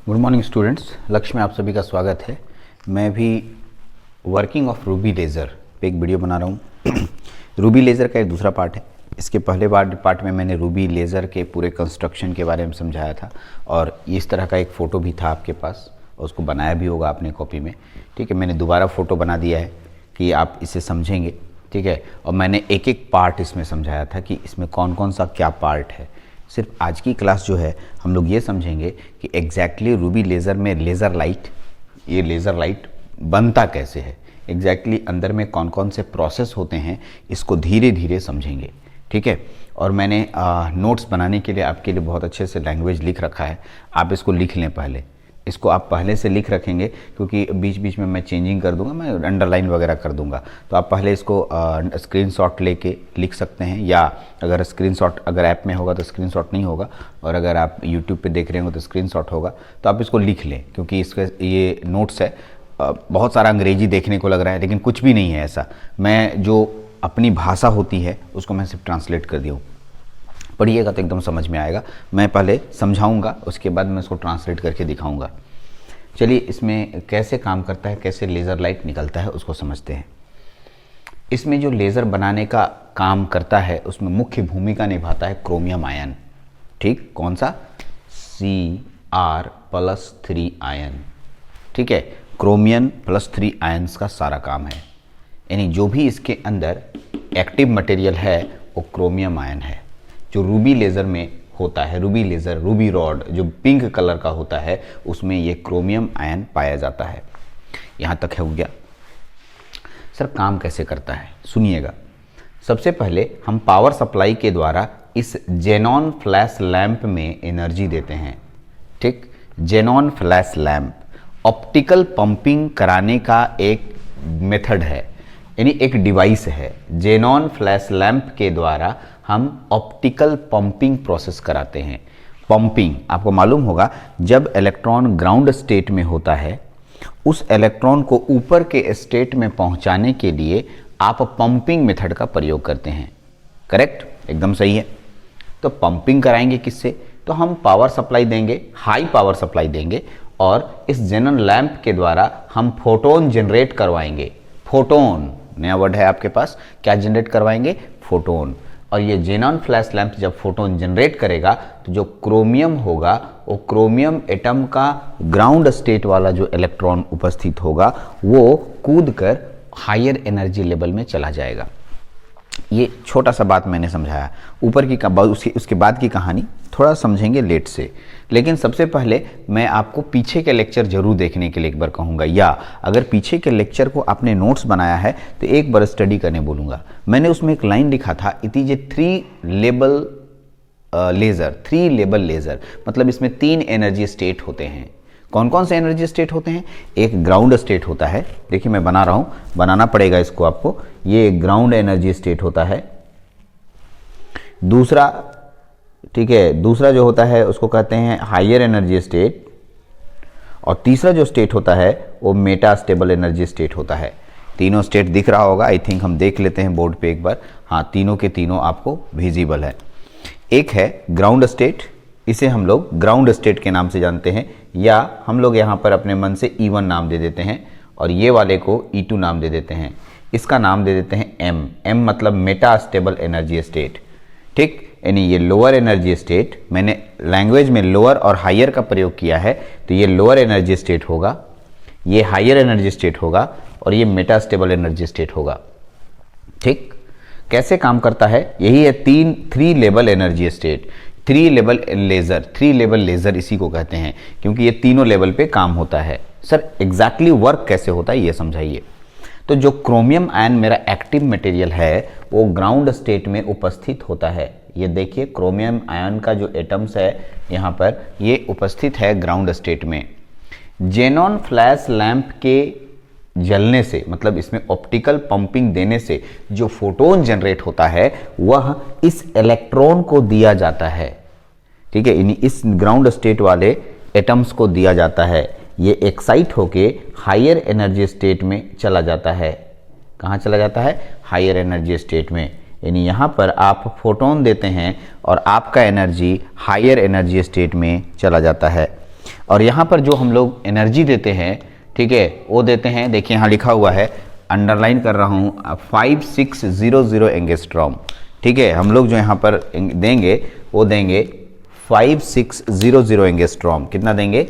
Good morning students, लक्ष्य में आप सभी का स्वागत है। मैं भी वर्किंग ऑफ रूबी लेज़र पे एक वीडियो बना रहा हूँ। रूबी लेज़र का एक दूसरा पार्ट है। इसके पहले पार्ट में मैंने रूबी लेज़र के पूरे कंस्ट्रक्शन के बारे में समझाया था और इस तरह का एक फ़ोटो भी था आपके पास और उसको बनाया भी होगा आपने कॉपी में। ठीक है, मैंने दोबारा फ़ोटो बना दिया है कि आप इसे समझेंगे। ठीक है, और मैंने एक एक पार्ट इसमें समझाया था कि इसमें कौन कौन सा क्या पार्ट है। सिर्फ आज की क्लास जो है हम लोग ये समझेंगे कि एग्जैक्टली रूबी लेज़र में लेज़र लाइट बनता कैसे है, एग्जैक्टली अंदर में कौन कौन से प्रोसेस होते हैं, इसको धीरे धीरे समझेंगे। ठीक है, और मैंने नोट्स बनाने के लिए आपके लिए बहुत अच्छे से लैंग्वेज लिख रखा है। आप इसको लिख लें, पहले इसको आप पहले से लिख रखेंगे क्योंकि बीच बीच में मैं चेंजिंग कर दूंगा, मैं अंडरलाइन वगैरह कर दूंगा। तो आप पहले इसको स्क्रीनशॉट लेके लिख सकते हैं, या अगर स्क्रीनशॉट अगर ऐप में होगा तो स्क्रीनशॉट नहीं होगा, और अगर आप यूट्यूब पे देख रहे हो तो स्क्रीनशॉट होगा। तो आप इसको लिख लें क्योंकि इसका ये नोट्स है। बहुत सारा अंग्रेजी देखने को लग रहा है लेकिन कुछ भी नहीं है ऐसा। मैं जो अपनी भाषा होती है उसको मैं सिर्फ ट्रांसलेट कर दिया हूँ। पढ़िएगा तो एकदम समझ में आएगा। मैं पहले समझाऊंगा, उसके बाद मैं इसको ट्रांसलेट करके दिखाऊंगा। चलिए, इसमें कैसे काम करता है, कैसे लेज़र लाइट निकलता है उसको समझते हैं। इसमें जो लेज़र बनाने का काम करता है उसमें मुख्य भूमिका निभाता है क्रोमियम आयन। ठीक, कौन सा? Cr+3 ion. ठीक है, क्रोमियम +3 आयन्स का सारा काम है। यानी जो भी इसके अंदर एक्टिव मटेरियल है वो क्रोमियम आयन है। जो रूबी लेज़र में होता है, रूबी लेज़र, रूबी रॉड जो पिंक कलर का होता है उसमें ये क्रोमियम आयन पाया जाता है। यहाँ तक हो गया। सर काम कैसे करता है सुनिएगा। सबसे पहले हम पावर सप्लाई के द्वारा इस जेनॉन फ्लैश लैंप में एनर्जी देते हैं। ठीक, xenon flash lamp optical pumping कराने का एक मेथड है, यानी एक डिवाइस है। जेनॉन फ्लैश लैंप के द्वारा हम ऑप्टिकल पंपिंग प्रोसेस कराते हैं। पंपिंग आपको मालूम होगा, जब इलेक्ट्रॉन ग्राउंड स्टेट में होता है उस इलेक्ट्रॉन को ऊपर के स्टेट में पहुंचाने के लिए आप पंपिंग मेथड का प्रयोग करते हैं। करेक्ट, एकदम सही है। तो पंपिंग कराएंगे किससे? तो हम पावर सप्लाई देंगे, हाई पावर सप्लाई देंगे, और इस जेनॉन लैंप के द्वारा हम फोटोन जनरेट करवाएंगे। फोटोन नया वर्ड है आपके पास, क्या जनरेट करवाएंगे? फोटोन। और ये जेनॉन फ्लैश लैंप जब फोटोन जनरेट करेगा तो जो क्रोमियम होगा वो क्रोमियम एटम का ग्राउंड स्टेट वाला जो इलेक्ट्रॉन उपस्थित होगा वो कूद कर हायर एनर्जी लेवल में चला जाएगा। ये छोटा सा बात मैंने समझाया। ऊपर की उसके बाद की कहानी थोड़ा समझेंगे लेट से, लेकिन सबसे पहले मैं आपको पीछे के लेक्चर जरूर देखने के लिए एक बार कहूँगा, या अगर पीछे के लेक्चर को आपने नोट्स बनाया है तो एक बार स्टडी करने बोलूँगा। मैंने उसमें एक लाइन लिखा था, it is a 3 level laser, मतलब इसमें 3 एनर्जी स्टेट होते हैं। कौन कौन से एनर्जी स्टेट होते हैं? एक ग्राउंड स्टेट होता है, देखिए मैं बना रहा हूँ, बनाना पड़ेगा इसको आपको। ये ग्राउंड एनर्जी स्टेट होता है। दूसरा, ठीक है, दूसरा जो होता है उसको कहते हैं हायर एनर्जी स्टेट, और तीसरा जो स्टेट होता है वो मेटा स्टेबल एनर्जी स्टेट होता है। तीनों स्टेट दिख रहा होगा, आई थिंक हम देख लेते हैं बोर्ड पे एक बार। हाँ, तीनों के तीनों आपको विजिबल है। एक है ग्राउंड स्टेट, इसे हम लोग ग्राउंड स्टेट के नाम से जानते हैं, या हम लोग यहाँ पर अपने मन से E1 नाम दे देते हैं, और ये वाले को E2 नाम दे देते हैं। इसका नाम दे देते हैं M मतलब मेटा स्टेबल एनर्जी स्टेट। ठीक, यानी ये लोअर एनर्जी स्टेट, मैंने लैंग्वेज में लोअर और हायर का प्रयोग किया है, तो ये लोअर एनर्जी स्टेट होगा, ये हायर एनर्जी स्टेट होगा, और ये मेटा स्टेबल एनर्जी स्टेट होगा। ठीक, कैसे काम करता है? यही है 3 level energy state. 3 level laser इसी को कहते हैं क्योंकि ये तीनों लेवल पे काम होता है। सर एग्जैक्टली वर्क कैसे होता है ये समझाइए। तो जो क्रोमियम आयन मेरा एक्टिव मटेरियल है वो ग्राउंड स्टेट में उपस्थित होता है। ये देखिए क्रोमियम आयन का जो एटम्स है यहाँ पर, ये उपस्थित है ग्राउंड स्टेट में। जेनॉन फ्लैश लैंप के जलने से, मतलब इसमें ऑप्टिकल पंपिंग देने से जो फोटोन जनरेट होता है वह इस इलेक्ट्रॉन को दिया जाता है। ठीक है, यानी इस ग्राउंड स्टेट वाले एटम्स को दिया जाता है। ये एक्साइट होके हायर एनर्जी स्टेट में चला जाता है। कहाँ चला जाता है? हायर एनर्जी स्टेट में। यानी यहाँ पर आप फोटोन देते हैं और आपका एनर्जी हायर एनर्जी स्टेट में चला जाता है। और यहाँ पर जो हम लोग एनर्जी देते हैं, ठीक है, वो देते हैं, देखिए यहाँ लिखा हुआ है, अंडरलाइन कर रहा हूँ, 5600 एंगस्ट्रॉम। ठीक है, हम लोग जो यहाँ पर देंगे वो देंगे 5600 एंगस्ट्रॉम। कितना देंगे?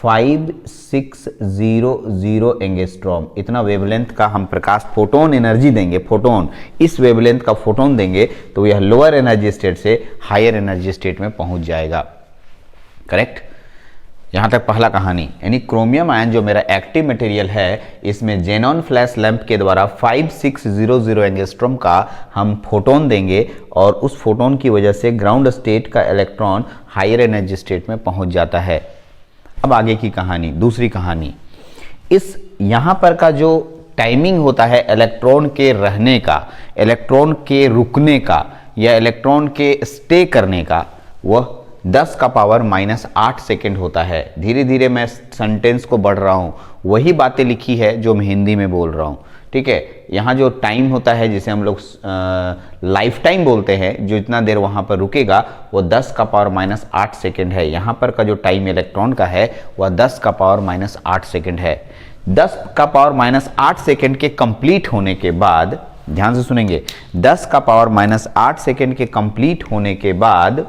5600 एंगस्ट्रॉम। इतना वेवलेंथ का हम प्रकाश फोटोन एनर्जी देंगे, फोटोन, इस वेवलेंथ का फोटोन देंगे तो यह लोअर एनर्जी स्टेट से हायर एनर्जी स्टेट में पहुंच जाएगा। करेक्ट? यहाँ तक पहला कहानी। यानी क्रोमियम आयन जो मेरा एक्टिव मटेरियल है, इसमें जेनॉन फ्लैश लैंप के द्वारा 5600 एंगस्ट्रॉम का हम फोटोन देंगे और उस फोटोन की वजह से ग्राउंड स्टेट का इलेक्ट्रॉन हायर एनर्जी स्टेट में पहुंच जाता है। अब आगे की कहानी, दूसरी कहानी। इस यहाँ पर का जो टाइमिंग होता है इलेक्ट्रॉन के रहने का, इलेक्ट्रॉन के रुकने का या इलेक्ट्रॉन के स्टे करने का, वह 10 का पावर -8 सेकेंड होता है। धीरे धीरे मैं सेंटेंस को बढ़ रहा हूँ, वही बातें लिखी है जो मैं हिंदी में बोल रहा हूँ। ठीक है, यहाँ जो टाइम होता है जिसे हम लोग लाइफ टाइम बोलते हैं, जो इतना देर वहाँ पर रुकेगा, वो 10 का पावर -8 सेकेंड है। यहाँ पर का जो टाइम इलेक्ट्रॉन का है वह 10 का पावर -8 सेकेंड है। 10 का पावर -8 सेकेंड के कंप्लीट होने के बाद, ध्यान से सुनेंगे, 10 का पावर -8 सेकेंड के कंप्लीट होने के बाद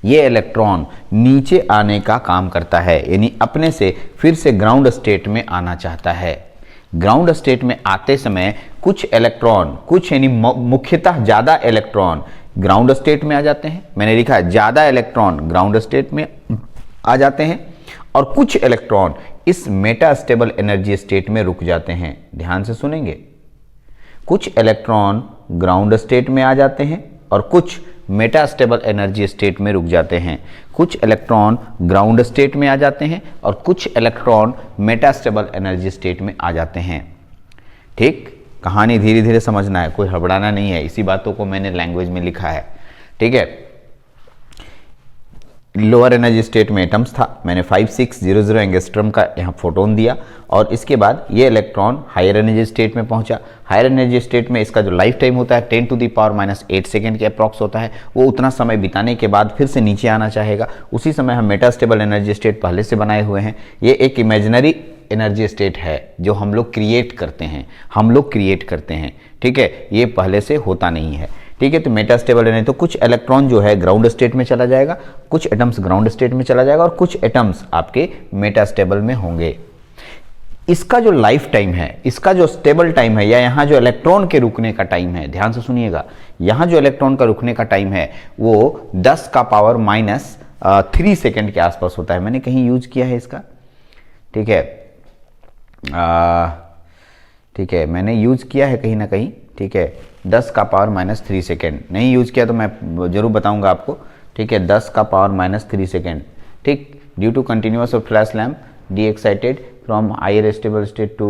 ये इलेक्ट्रॉन नीचे आने का काम करता है, यानी अपने से फिर से ग्राउंड स्टेट में आना चाहता है। ग्राउंड स्टेट में आते समय कुछ इलेक्ट्रॉन, कुछ यानी मुख्यतः ज्यादा इलेक्ट्रॉन ग्राउंड स्टेट में आ जाते हैं। मैंने लिखा है ज्यादा इलेक्ट्रॉन ग्राउंड स्टेट में आ जाते हैं और कुछ इलेक्ट्रॉन इस मेटा स्टेबल एनर्जी स्टेट में रुक जाते हैं। ध्यान से सुनेंगे, कुछ इलेक्ट्रॉन ग्राउंड स्टेट में आ जाते हैं और कुछ मेटा स्टेबल एनर्जी स्टेट में रुक जाते हैं। कुछ इलेक्ट्रॉन ग्राउंड स्टेट में आ जाते हैं और कुछ electron Meta stable energy state में आ जाते हैं। ठीक, कहानी धीरे धीरे समझना है, कोई हड़बड़ाना नहीं है। इसी बातों को मैंने लैंग्वेज में लिखा है। ठीक है, लोअर एनर्जी स्टेट में एटम्स था, मैंने 5600 एंगस्ट्रॉम का यहाँ फोटोन दिया और इसके बाद ये इलेक्ट्रॉन हायर एनर्जी स्टेट में पहुंचा। हायर एनर्जी स्टेट में इसका जो लाइफ टाइम होता है 10⁻⁻8 सेकेंड के अप्रॉक्स होता है। वो उतना समय बिताने के बाद फिर से नीचे आना चाहेगा। उसी समय हम मेटास्टेबल एनर्जी स्टेट पहले से बनाए हुए हैं। ये एक इमेजिनरी एनर्जी स्टेट है जो हम लोग क्रिएट करते हैं, ठीक है, ये पहले से होता नहीं है। ठीक है, तो मेटास्टेबल एनर्जी, तो कुछ इलेक्ट्रॉन जो है ग्राउंड स्टेट में चला जाएगा, कुछ एटम्स ग्राउंड स्टेट में चला जाएगा और कुछ एटम्स आपके मेटास्टेबल में होंगे। इसका जो लाइफ टाइम है, इसका जो स्टेबल टाइम है, या यहाँ जो इलेक्ट्रॉन के रुकने का टाइम है, ध्यान से सुनिएगा, यहाँ जो इलेक्ट्रॉन का रुकने का टाइम है वो 10 का पावर -3 सेकेंड के आसपास होता है। मैंने कहीं यूज किया है इसका, ठीक है, ठीक है, मैंने यूज किया है कहीं ना कहीं। ठीक है, 10 का पावर -3 सेकेंड। नहीं यूज किया तो मैं जरूर बताऊंगा आपको। ठीक है, 10 का पावर -3 सेकेंड। ठीक, due to continuous of flash lamp de excited from higher stable state to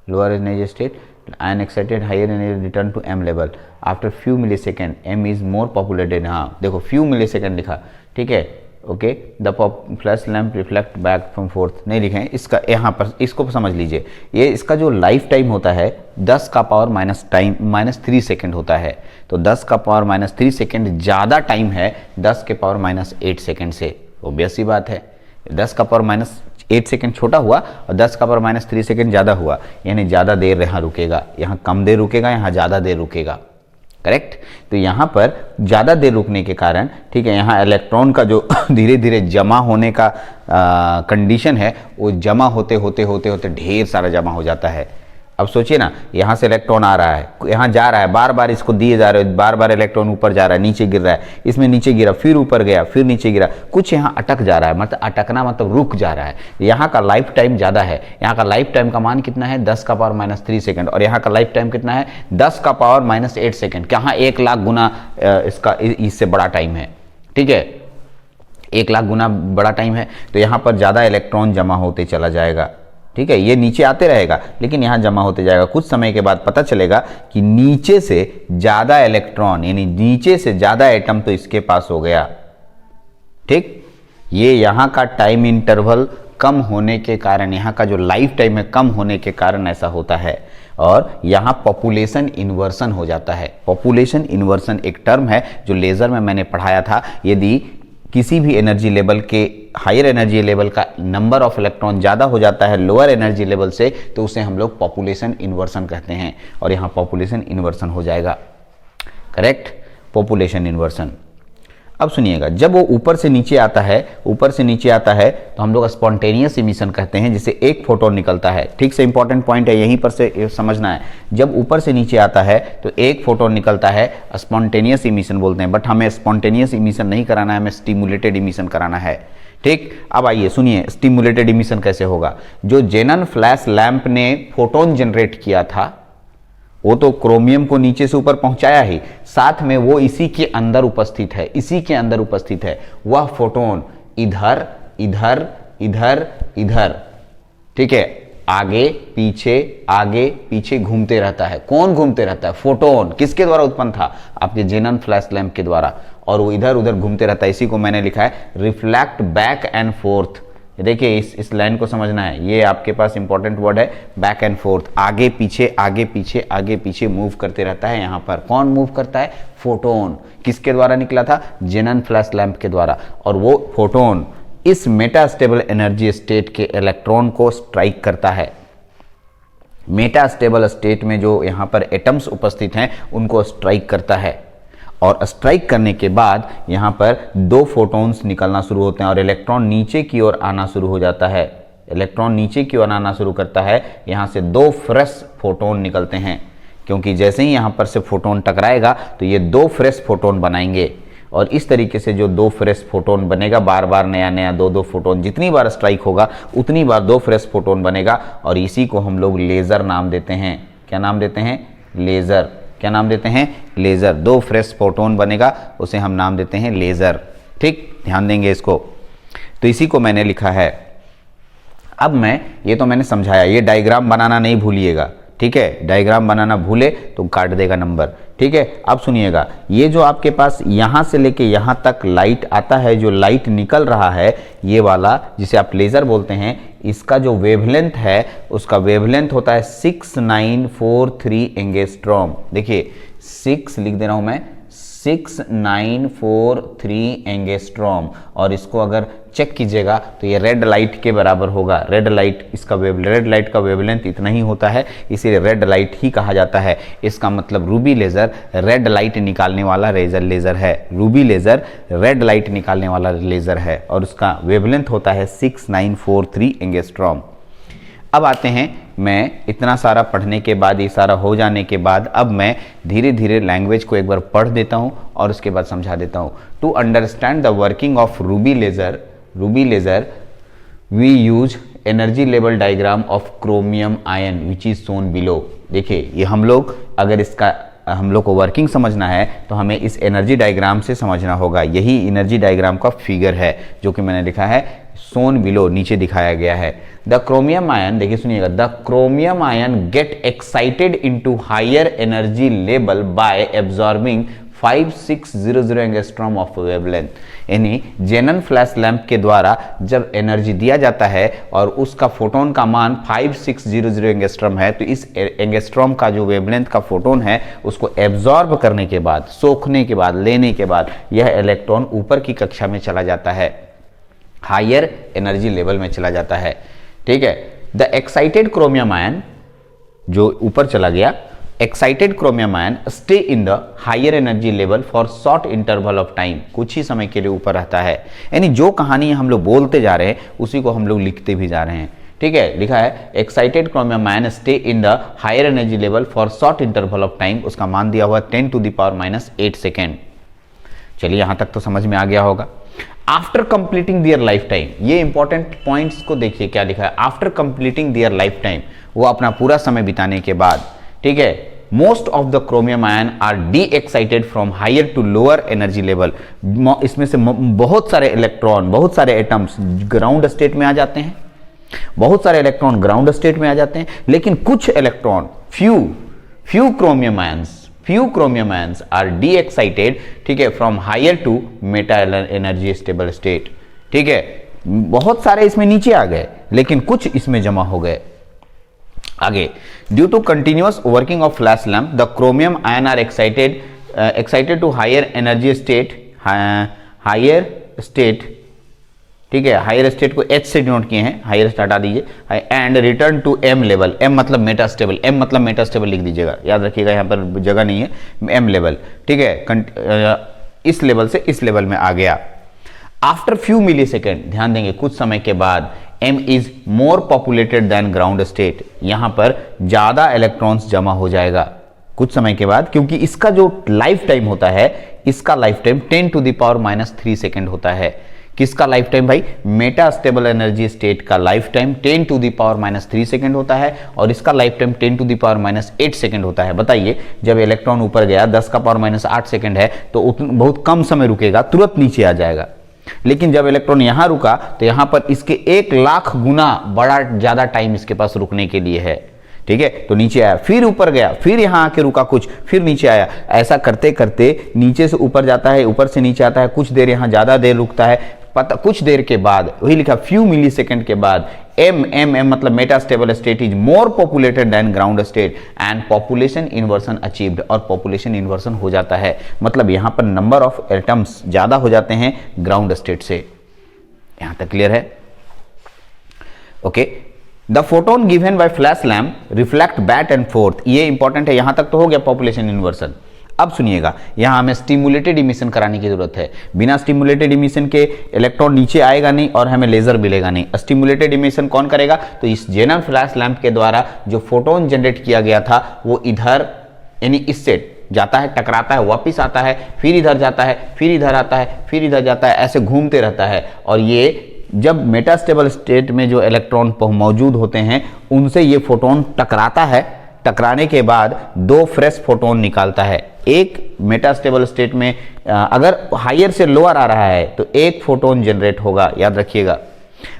lower energy state and excited higher energy return to m level after few millisecond, m is more populated। हाँ देखो few millisecond लिखा, ठीक है, okay, the flash lamp reflect back from fourth, नहीं लिखे हैं इसका, यहाँ पर इसको समझ लीजिए। ये इसका जो लाइफ टाइम होता है 10 का पावर -3 सेकेंड होता है। तो 10 का पावर -3 सेकेंड ज़्यादा टाइम है 10 के पावर -8 सेकेंड से। ऑब्वियस सी बात है, 10 का पावर -8 सेकेंड छोटा हुआ और 10 का पावर -3 सेकेंड ज़्यादा हुआ, यानी ज़्यादा देर यहाँ रुकेगा, यहाँ कम देर रुकेगा, यहाँ ज़्यादा देर रुकेगा। करेक्ट, तो यहाँ पर ज़्यादा देर रुकने के कारण, ठीक है, यहाँ इलेक्ट्रॉन का जो धीरे धीरे जमा होने का कंडीशन है, वो जमा होते होते होते होते ढेर सारा जमा हो जाता है। अब सोचिए ना, यहाँ से इलेक्ट्रॉन आ रहा है, यहाँ जा रहा है, बार बार इसको दिए जा रहे हैं, बार बार इलेक्ट्रॉन ऊपर जा रहा है, नीचे गिर रहा है, इसमें नीचे गिरा, फिर ऊपर गया, फिर नीचे गिरा, कुछ यहाँ अटक जा रहा है, मतलब अटकना मतलब रुक जा रहा है। यहाँ का लाइफ टाइम ज़्यादा है, यहाँ का लाइफ टाइम का मान कितना है 10 का पावर -3 सेकेंड, और यहाँ का लाइफ टाइम कितना है 10 का पावर -8 सेकेंड। कहाँ 1 लाख गुना इसका इससे बड़ा टाइम है। ठीक है, 1 लाख गुना बड़ा टाइम है, तो यहाँ पर ज़्यादा इलेक्ट्रॉन जमा होते चला जाएगा। ठीक है, ये नीचे आते रहेगा लेकिन यहाँ जमा होते जाएगा। कुछ समय के बाद पता चलेगा कि नीचे से ज़्यादा इलेक्ट्रॉन, यानी नीचे से ज़्यादा एटम तो इसके पास हो गया। ठीक, ये यहाँ का टाइम इंटरवल कम होने के कारण, यहाँ का जो लाइफ टाइम है कम होने के कारण ऐसा होता है। और यहाँ पॉपुलेशन इन्वर्सन हो जाता है। पॉपुलेशन इन्वर्सन एक टर्म है जो लेज़र में मैंने पढ़ाया था। यदि किसी भी एनर्जी लेवल के हायर एनर्जी लेवल का नंबर ऑफ इलेक्ट्रॉन ज़्यादा हो जाता है लोअर एनर्जी लेवल से, तो उसे हम लोग पॉपुलेशन इन्वर्सन कहते हैं। और यहाँ पॉपुलेशन इन्वर्सन हो जाएगा, करेक्ट, पॉपुलेशन इन्वर्सन। अब सुनिएगा, जब वो ऊपर से नीचे आता है तो हम लोग स्पॉन्टेनियस इमिशन कहते हैं, जिसे एक फोटोन निकलता है। ठीक से इंपॉर्टेंट पॉइंट है, यहीं पर से समझना है। जब ऊपर से नीचे आता है तो एक फोटोन निकलता है, स्पॉन्टेनियस इमिशन बोलते हैं। बट हमें स्पॉन्टेनियस इमिशन नहीं कराना है, हमें स्टिमुलेटेड इमिशन कराना है। ठीक, अब आइए सुनिए स्टिमुलेटेड इमिशन कैसे होगा। जो जेनन फ्लैश लैंप ने फोटोन जनरेट किया था, वो तो क्रोमियम को नीचे से ऊपर पहुंचाया ही, साथ में वो इसी के अंदर उपस्थित है। वह फोटोन इधर इधर इधर इधर, ठीक है, आगे पीछे घूमते रहता है। कौन घूमते रहता है? फोटोन। किसके द्वारा उत्पन्न था? आपके जेनन फ्लैश लैंप के द्वारा। और वो इधर उधर घूमते रहता है। इसी को मैंने लिखा है रिफ्लेक्ट बैक एंड फोर्थ। देखिए इस लाइन को समझना है, ये आपके पास इंपॉर्टेंट वर्ड है, बैक एंड फोर्थ। आगे पीछे मूव करते रहता है। यहाँ पर कौन मूव करता है? फोटोन। किसके द्वारा निकला था? जेनन फ्लैश लैंप के द्वारा। और वो फोटोन इस मेटास्टेबल एनर्जी स्टेट के इलेक्ट्रॉन को स्ट्राइक करता है। मेटास्टेबल स्टेट में जो यहाँ पर एटम्स उपस्थित हैं उनको स्ट्राइक करता है। और स्ट्राइक करने के बाद यहाँ पर दो फोटॉन्स निकलना शुरू होते हैं और इलेक्ट्रॉन नीचे की ओर आना शुरू हो जाता है। इलेक्ट्रॉन नीचे की ओर आना शुरू करता है। यहाँ से दो फ्रेश फोटोन निकलते हैं, क्योंकि जैसे ही यहाँ पर से फोटोन टकराएगा तो ये दो फ्रेश फोटोन बनाएंगे। और इस तरीके से जो दो फ्रेश फोटोन बनेगा, बार बार नया दो फोटोन, जितनी बार स्ट्राइक होगा उतनी बार दो फ्रेश फोटोन बनेगा। और इसी को हम लोग लेज़र नाम देते हैं। क्या नाम देते हैं? लेज़र। क्या नाम देते हैं? लेज़र। दो फ्रेश फोटोन बनेगा, उसे हम नाम देते हैं लेज़र। ठीक, ध्यान देंगे इसको। तो इसी को मैंने लिखा है। अब ये तो मैंने समझाया, ये डायग्राम बनाना नहीं भूलिएगा। ठीक है, डायग्राम बनाना भूले तो काट देगा नंबर। ठीक है, अब सुनिएगा, ये जो आपके पास यहाँ से लेके यहाँ तक लाइट आता है, जो लाइट निकल रहा है, ये वाला जिसे आप लेज़र बोलते हैं, इसका जो वेवलेंथ है उसका वेवलेंथ होता है 6943 एंगस्ट्रॉम। देखिए 6 लिख दे रहा हूँ मैं, 6943 एंगस्ट्रॉम। और इसको अगर चेक कीजिएगा तो ये रेड लाइट के बराबर होगा। रेड लाइट का वेवलेंथ इतना ही होता है, इसीलिए रेड लाइट ही कहा जाता है। इसका मतलब रूबी लेज़र रेड लाइट निकालने वाला लेज़र है। रूबी लेज़र रेड लाइट निकालने वाला लेज़र है और उसका वेवलेंथ होता है 6943 एंगस्ट्रॉम। अब आते हैं, मैं इतना सारा पढ़ने के बाद, ये सारा हो जाने के बाद, अब मैं धीरे धीरे लैंग्वेज को एक बार पढ़ देता हूँ और उसके बाद समझा देता हूँ। To understand the working of ruby laser we use energy level diagram of chromium ion which is shown below. देखिए ये हम लोग को वर्किंग समझना है तो हमें इस एनर्जी डायग्राम से समझना होगा। यही एनर्जी डायग्राम का फिगर है जो कि मैंने लिखा है सोन बिलो, नीचे दिखाया गया है। द क्रोमियम आयन, देखिए सुनिएगा, the chromium ion get excited into higher energy level by absorbing 5600 angstrom of wavelength. यानी जेनन फ्लैश लैंप के द्वारा जब एनर्जी दिया जाता है और उसका फोटोन का मान 5600 एंगस्ट्रॉम है, तो इस एंगस्ट्रॉम का जो वेवलेंथ का फोटोन है उसको एब्जॉर्ब करने के बाद, सोखने के बाद, लेने के बाद यह इलेक्ट्रॉन ऊपर की कक्षा में चला जाता है, हायर एनर्जी लेवल में चला जाता है। ठीक है, द एक्साइटेड क्रोमियम आयन जो ऊपर चला गया, excited chromium ion stay in the higher energy level for short interval of time, कुछ ही समय के लिए ऊपर रहता है। यानी जो कहानी हम लोग बोलते जा रहे हैं उसी को हम लोग लिखते भी जा रहे हैं। ठीक है, लिखा है excited chromium ion stay in the higher energy level for short interval of time. उसका मान दिया हुआ 10⁻⁻8 सेकेंड। चलिए यहां तक तो समझ में आ गया होगा। After completing their life time, ये इंपॉर्टेंट पॉइंट्स को देखिए क्या लिखा है। After completing their life time, वो अपना पूरा समय बिताने के बाद, ठीक है, most of the chromium ion are de excited from higher to lower energy level. इसमें से बहुत सारे इलेक्ट्रॉन, बहुत सारे एटम्स ग्राउंड स्टेट में आ जाते हैं, बहुत सारे इलेक्ट्रॉन ग्राउंड स्टेट में आ जाते हैं, लेकिन कुछ electron, few chromium ions are de excited, ठीक है, from higher to meta energy stable state. ठीक है, बहुत सारे इसमें नीचे आ गए लेकिन कुछ इसमें जमा हो गए। आगे, due to continuous working of flash lamp the chromium ion are excited to higher energy state, higher state, ठीक है, हायर स्टेट को H से डिनोट किए हैं, हायर स्टेट हटा दीजिए, and return to M level, M मतलब मेटास्टेबल, M मतलब मेटास्टेबल लिख दीजिएगा, याद रखिएगा, यहाँ पर जगह नहीं है, M लेवल, ठीक है, इस लेवल से इस लेवल में आ गया। आफ्टर फ्यू मिली सेकेंड, ध्यान देंगे कुछ समय के बाद, M is more populated than ground state, यहां पर ज्यादा इलेक्ट्रॉन्स जमा हो जाएगा कुछ समय के बाद, क्योंकि इसका जो लाइफ टाइम होता है, इसका लाइफ टाइम 10⁻³ सेकेंड होता है। किसका लाइफ टाइम भाई? मेटा स्टेबल एनर्जी स्टेट का लाइफ टाइम 10⁻³ सेकेंड होता है, और इसका लाइफ टाइम 10⁻8 सेकेंड होता है। बताइए, जब इलेक्ट्रॉन ऊपर गया 10⁻8 सेकेंड है, तो बहुत कम समय रुकेगा, तुरंत नीचे आ जाएगा। लेकिन जब इलेक्ट्रॉन यहां रुका तो यहां पर इसके 1,00,000 गुना बड़ा ज्यादा टाइम इसके पास रुकने के लिए है, ठीक है। तो नीचे आया, फिर ऊपर गया, फिर यहां आके रुका कुछ, फिर नीचे आया, ऐसा करते करते नीचे से ऊपर जाता है, ऊपर से नीचे आता है, कुछ देर यहां ज्यादा देर रुकता है, पता कुछ देर के बाद, वही लिखा फ्यू मिली सेकेंड के बाद, M मतलब metastable state is more populated than ground state and population inversion achieved, और पॉपुलेशन इन्वर्सन हो जाता है, मतलब यहां पर नंबर ऑफ एटम्स ज्यादा हो जाते हैं ग्राउंड स्टेट से। यहां तक क्लियर है? Okay. The photon given by flash lamp reflect back and fourth, ये इंपॉर्टेंट है, यहां तक तो हो गया पॉपुलेशन इन्वर्सन। अब सुनिएगा, यहां हमें स्टिमुलेटेड इमिशन कराने की जरूरत है। बिना स्टिमुलेटेड इमिशन के इलेक्ट्रॉन नीचे आएगा नहीं और हमें लेजर मिलेगा नहीं। स्टिमुलेटेड इमिशन कौन करेगा? तो इस जेनर फ्लैश लैंप के द्वारा जो फोटोन जनरेट किया गया था वो इधर यानी इससे जाता है, टकराता है, वापिस आता है, फिर इधर जाता है, फिर इधर आता है, फिर इधर जाता है, ऐसे घूमते रहता है। और ये जब मेटास्टेबल स्टेट में जो इलेक्ट्रॉन मौजूद होते हैं उनसे ये फोटोन टकराता है, टकराने के बाद 2 फ्रेश फोटोन निकालता है। एक मेटास्टेबल स्टेट में अगर हायर से लोअर आ रहा है तो एक फोटोन जनरेट होगा, याद रखिएगा।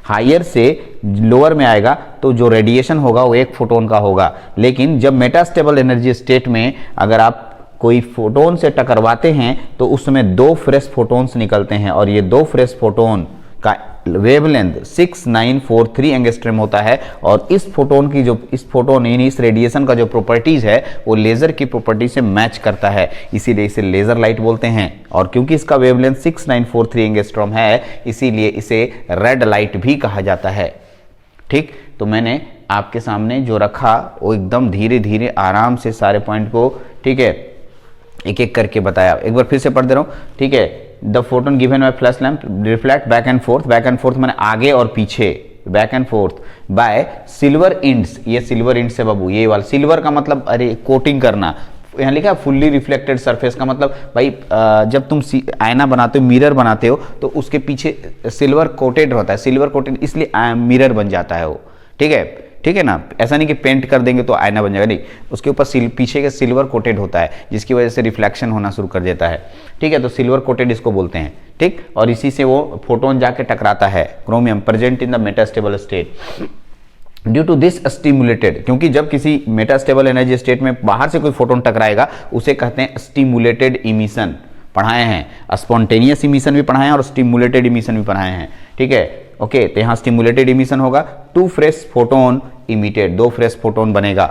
हायर से लोअर में आएगा तो जो रेडिएशन होगा वो एक फोटोन का होगा। लेकिन जब मेटास्टेबल एनर्जी स्टेट में अगर आप कोई फोटोन से टकरवाते हैं तो उस समय 2 फ्रेश फोटोन्स निकलते हैं, और ये 2 फ्रेश फोटोन का वेवलेंथ 6943 एंगस्ट्रॉम होता है। और इस फोटोन की जो इस रेडिएशन का जो प्रॉपर्टीज है वो लेजर की प्रॉपर्टी से मैच करता है, इसीलिए इसे लेजर लाइट बोलते हैं। और क्योंकि इसका वेवलेंथ 6943 एंगस्ट्रॉम है, इसीलिए इसे रेड लाइट भी कहा जाता है। ठीक, तो मैंने आपके सामने जो रखा वो एकदम धीरे धीरे आराम से सारे पॉइंट को, ठीक है, एक एक करके बताया। एक बार फिर से पढ़ दे रहा हूँ, ठीक है। The photon given by flash lamp reflect back and fourth मैंने आगे और पीछे, back and fourth bye silver ends. ये सिल्वर इंड्स है बाबू, ये वाला सिल्वर का मतलब अरे कोटिंग करना, यहाँ लिखा है फुल्ली रिफ्लेक्टेड सरफेस का मतलब भाई जब तुम आईना बनाते हो, मिरर बनाते हो, तो उसके पीछे सिल्वर कोटेड होता है, सिल्वर कोटेड इसलिए मिरर बन जाता है वो, ठीक है, ठीक है ना। ऐसा नहीं कि पेंट कर देंगे तो आईना बन जाएगा, नहीं, उसके ऊपर पीछे के सिल्वर कोटेड होता है जिसकी वजह से रिफ्लेक्शन होना शुरू कर देता है, ठीक है। तो सिल्वर कोटेड इसको बोलते हैं, ठीक। और इसी से वो फोटोन जाके टकराता है, chromium present in the metastable state due to this stimulated, क्योंकि जब किसी मेटास्टेबल एनर्जी स्टेट में बाहर से कोई फोटोन टकराएगा उसे कहते हैं स्टिमुलेटेड इमिशन। पढ़ाए हैं, स्पॉन्टेनियस इमिशन भी पढ़ाए हैं और स्टिमुलेटेड इमिशन भी पढ़ाए हैं, ठीक है। ओके, तो यहाँ स्टिमुलेटेड इमिशन होगा, 2 fresh photon emitted, 2 fresh photon बनेगा,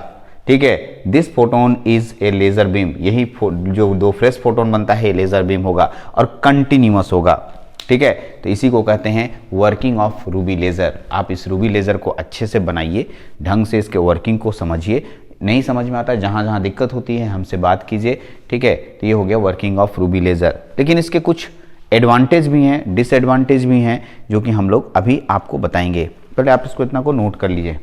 ठीक है। This photon is a laser beam, यही जो 2 फ्रेश फोटोन बनता है लेजर बीम होगा और कंटिन्यूअस होगा, ठीक है। तो इसी को कहते हैं वर्किंग ऑफ रूबी लेजर। आप इस रूबी लेजर को अच्छे से बनाइए, ढंग से इसके वर्किंग को समझिए। नहीं समझ में आता, जहाँ जहाँ दिक्कत होती है हमसे बात कीजिए, ठीक है। तो ये हो गया वर्किंग ऑफ रूबी लेजर। लेकिन इसके कुछ एडवांटेज भी हैं, डिसएडवांटेज भी हैं, जो कि हम लोग अभी आपको बताएंगे। पहले आप इसको इतना को नोट कर लीजिए।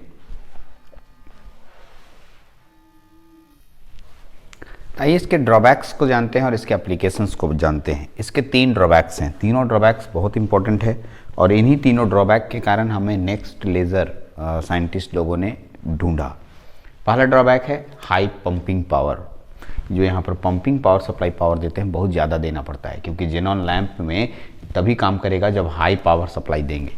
आइए इसके ड्रॉबैक्स को जानते हैं और इसके एप्लीकेशंस को जानते हैं। इसके 3 ड्रॉबैक्स हैं, तीनों ड्रॉबैक्स बहुत इंपॉर्टेंट है, और इन्हीं तीनों ड्रॉबैक के कारण हमें नेक्स्ट लेज़र साइंटिस्ट लोगों ने ढूंढा। पहला ड्रॉबैक है हाई पंपिंग पावर। जो यहाँ पर पंपिंग पावर, सप्लाई पावर देते हैं, बहुत ज़्यादा देना पड़ता है, क्योंकि जेनॉन लैंप में तभी काम करेगा जब हाई पावर सप्लाई देंगे,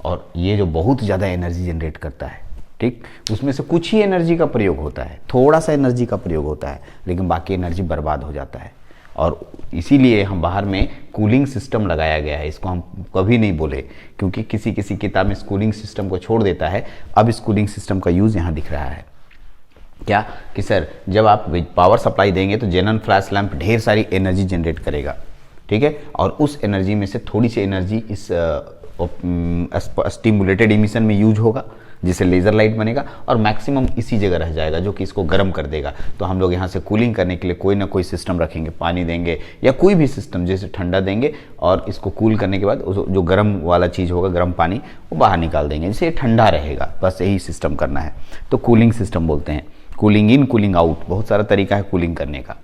और ये जो बहुत ज़्यादा एनर्जी जनरेट करता है, ठीक, उसमें से कुछ ही एनर्जी का प्रयोग होता है, थोड़ा सा एनर्जी का प्रयोग होता है, लेकिन बाकी एनर्जी बर्बाद हो जाता है। और इसीलिए हम बाहर में कूलिंग सिस्टम लगाया गया है। इसको हम कभी नहीं बोले, क्योंकि किसी किसी किताब में इस कूलिंग सिस्टम को छोड़ देता है। अब इस कूलिंग सिस्टम का यूज़ यहाँ दिख रहा है क्या, कि सर जब आप पावर सप्लाई देंगे तो जेनन फ्लैश लैंप ढेर सारी एनर्जी जनरेट करेगा, ठीक है। और उस एनर्जी में से थोड़ी सी एनर्जी इस स्टिमुलेटेड इमिशन में यूज होगा, जिससे लेज़र लाइट बनेगा, और मैक्सिमम इसी जगह रह जाएगा जो कि इसको गर्म कर देगा। तो हम लोग यहाँ से कूलिंग करने के लिए कोई ना कोई सिस्टम रखेंगे, पानी देंगे या कोई भी सिस्टम जैसे ठंडा देंगे, और इसको कूल करने के बाद जो गर्म वाला चीज़ होगा, गर्म पानी, वो बाहर निकाल देंगे, जिससे ठंडा रहेगा। बस यही सिस्टम करना है, तो कूलिंग सिस्टम बोलते हैं। कूलिंग इन, कूलिंग आउट, बहुत सारा तरीका है कूलिंग करने का।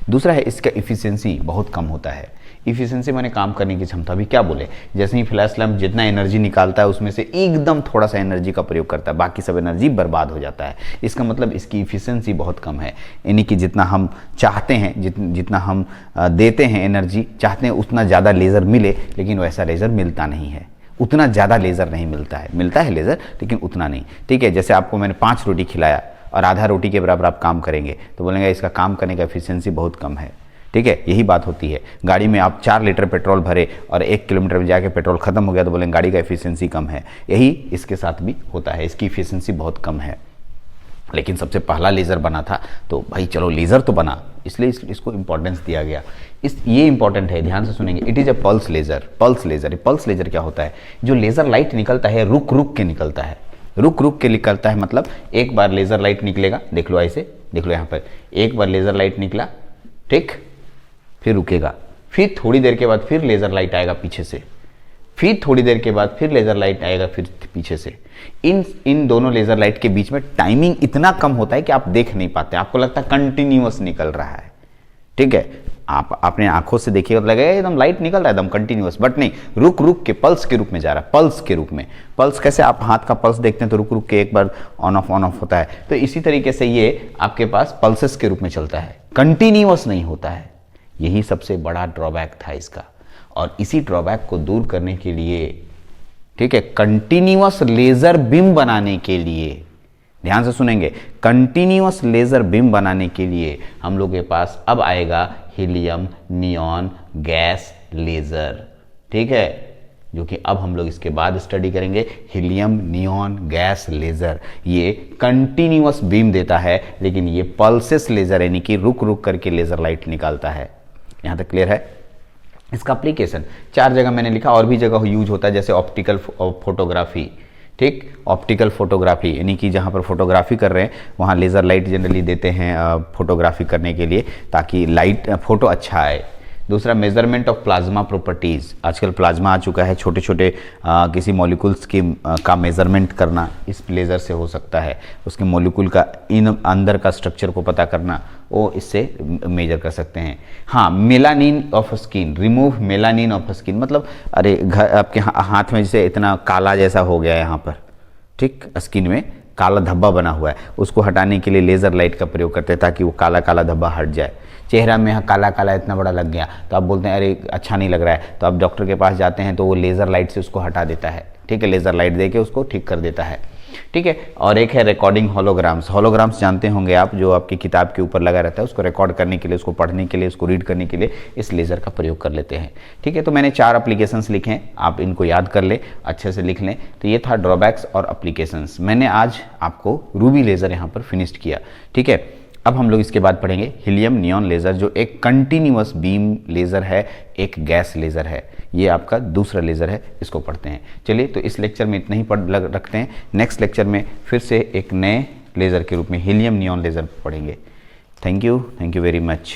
दूसरा है इसका इफ़िशियंसी बहुत कम होता है। इफ़िशियंसी माने काम करने की क्षमता। भी क्या बोले, जैसे ही फ्लैश लैम्प जितना एनर्जी निकालता है उसमें से एकदम थोड़ा सा एनर्जी का प्रयोग करता है, बाकी सब एनर्जी बर्बाद हो जाता है। इसका मतलब इसकी इफ़िशियंसी बहुत कम है, यानी कि जितना हम चाहते हैं, जितना हम देते हैं एनर्जी, चाहते हैं उतना ज़्यादा लेज़र मिले, लेकिन वैसा लेज़र मिलता नहीं है, उतना ज़्यादा लेज़र नहीं मिलता है। मिलता है लेज़र लेकिन उतना नहीं, ठीक है। जैसे आपको मैंने 5 रोटी खिलाया और आधा रोटी के बराबर आप काम करेंगे, तो बोलेंगे इसका काम करने का एफिशिएंसी बहुत कम है, ठीक है। यही बात होती है, गाड़ी में आप 4 लीटर पेट्रोल भरे और 1 किलोमीटर में जाके पेट्रोल खत्म हो गया, तो बोलेंगे गाड़ी का एफिशिएंसी कम है। यही इसके साथ भी होता है, इसकी एफिशिएंसी बहुत कम है। लेकिन सबसे पहला लेज़र बना था, तो भाई चलो लेज़र तो बना, इसलिए इसको इंपॉर्टेंस दिया गया। ये इंपॉर्टेंट है, ध्यान से सुनेंगे। It is a pulse laser. Pulse laser, pulse laser क्या होता है, जो लेज़र लाइट निकलता है रुक रुक के निकलता है, रुक रुक के निकलता है। मतलब एक बार लेज़र लाइट निकलेगा, देख लो ऐसे, देख लो यहाँ पर, एक बार लेज़र लाइट निकला, ठीक, फिर रुकेगा, फिर थोड़ी देर के बाद फिर लेज़र लाइट आएगा पीछे से, फिर थोड़ी देर के बाद फिर लेज़र लाइट आएगा फिर पीछे से। इन दोनों लेज़र लाइट के बीच में टाइमिंग इतना कम होता है कि आप देख नहीं पाते, आपको लगता है कंटिन्यूअस निकल रहा है, ठीक है। आप अपने आंखों से देखिएगा तो लगेगा एकदम लाइट निकल रहा है एकदम कंटिन्यूअस, बट नहीं, रुक रुक के, पल्स के रूप में जा रहा है, पल्स के रूप में। पल्स कैसे, आप हाथ का पल्स देखते हैं तो रुक रुक के एक बार ऑन ऑफ होता है, तो इसी तरीके से ये आपके पास पल्सेस के रूप में चलता है, कंटिन्यूअस नहीं होता है। यही सबसे बड़ा ड्रॉबैक था इसका, और इसी ड्रॉबैक को दूर करने के लिए, ठीक है, कंटिन्यूअस लेज़र बीम बनाने के लिए, ध्यान से सुनेंगे, कंटिन्यूअस लेज़र बीम बनाने के लिए हम लोग के पास अब आएगा हीलियम नियॉन गैस लेज़र, ठीक है, जो कि अब हम लोग इसके बाद स्टडी करेंगे। हीलियम नियॉन गैस लेज़र ये कंटिन्यूअस बीम देता है, लेकिन ये पल्सेस लेज़र यानी कि रुक रुक करके लेज़र लाइट निकालता है। यहाँ तक क्लियर है। इसका एप्लीकेशन 4 जगह मैंने लिखा, और भी जगह यूज होता है, जैसे ऑप्टिकल फोटोग्राफी, ठीक, ऑप्टिकल फोटोग्राफी यानी कि जहाँ पर फोटोग्राफी कर रहे हैं वहाँ लेज़र लाइट जनरली देते हैं फोटोग्राफी करने के लिए, ताकि लाइट फोटो अच्छा आए। दूसरा, मेजरमेंट ऑफ प्लाज्मा प्रॉपर्टीज़, आजकल प्लाज्मा आ चुका है, छोटे छोटे किसी मॉलिक्यूल्स की का मेजरमेंट करना इस लेज़र से हो सकता है। उसके मॉलिक्यूल का अंदर का स्ट्रक्चर को पता करना, वो इससे मेजर कर सकते हैं। हाँ, melanin of skin, remove melanin of skin, मतलब अरे आपके हाथ में जैसे इतना काला जैसा हो गया है यहाँ पर, ठीक, स्किन में काला धब्बा बना हुआ है, उसको हटाने के लिए लेज़र लाइट का प्रयोग करते हैं ताकि वो काला काला धब्बा हट जाए। चेहरा में काला काला इतना बड़ा लग गया तो आप बोलते हैं अरे अच्छा नहीं लग रहा है, तो आप डॉक्टर के पास जाते हैं तो वो लेज़र लाइट से उसको हटा देता है, ठीक है, लेज़र लाइट दे के उसको ठीक कर देता है, ठीक है। और एक है रिकॉर्डिंग होलोग्राम्स। होलोग्राम्स जानते होंगे आप, जो आपकी किताब के ऊपर लगा रहता है, उसको रिकॉर्ड करने के लिए, उसको पढ़ने के लिए, उसको रीड करने के लिए इस लेज़र का प्रयोग कर लेते हैं, ठीक है। तो मैंने 4 एप्लीकेशंस लिखे हैं, आप इनको याद कर लें, अच्छे से लिख लें। तो ये था ड्रॉबैक्स और एप्लीकेशंस। मैंने आज आपको रूबी लेज़र यहाँ पर फिनिश्ड किया, ठीक है। अब हम लोग इसके बाद पढ़ेंगे हीलियम नियॉन लेज़र, जो एक कंटिन्यूअस बीम लेज़र है, एक गैस लेज़र है। ये आपका दूसरा लेज़र है, इसको पढ़ते हैं। चलिए, तो इस लेक्चर में इतना ही रखते हैं। नेक्स्ट लेक्चर में फिर से एक नए लेज़र के रूप में हीलियम नियॉन लेज़र पढ़ेंगे। Thank you very much.